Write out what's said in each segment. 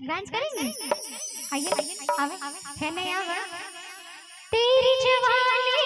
Dance करेंगे? आइए आवे है नहीं आवा तेरी जवानी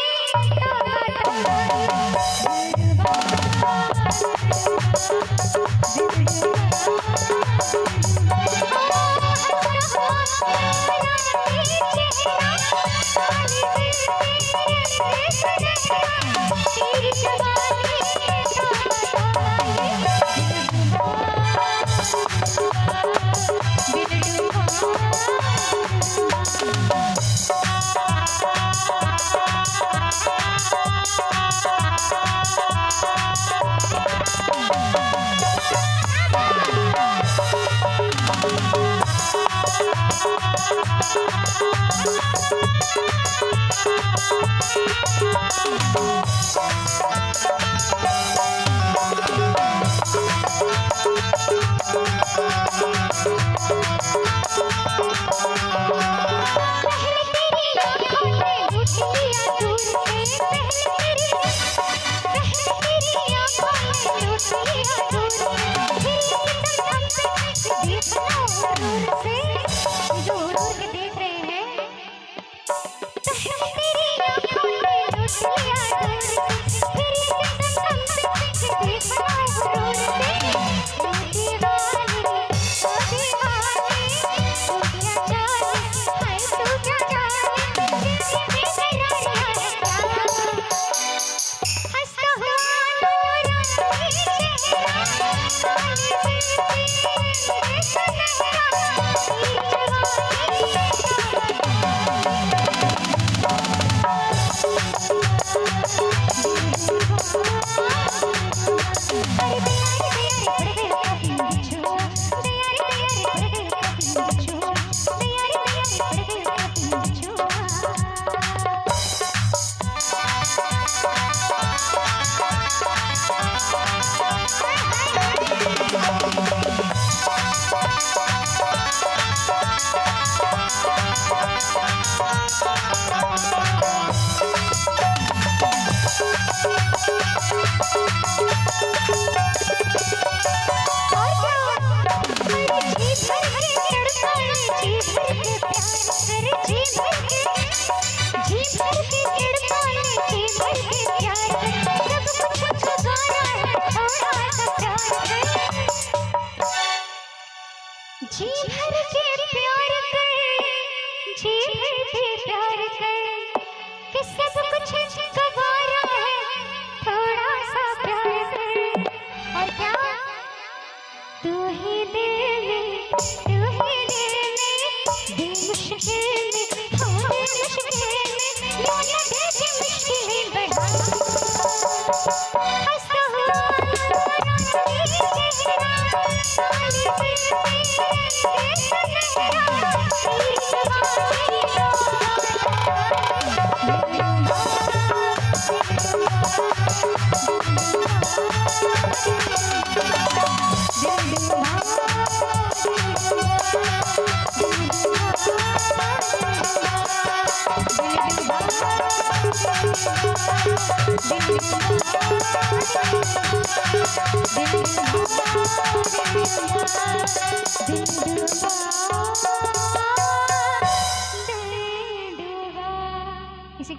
जी भर के प्यार कर, जी भर के प्यार कर, कि सब कुछ गवारा है, थोड़ा सा प्यार कर। और क्या तू ही दिल में, तू ही दिल में, दिल मुश्किल में, हो दिल मुश्किल में, यूं न देख मुश्किल बढ़ा। हंसता हुआ चेहरा,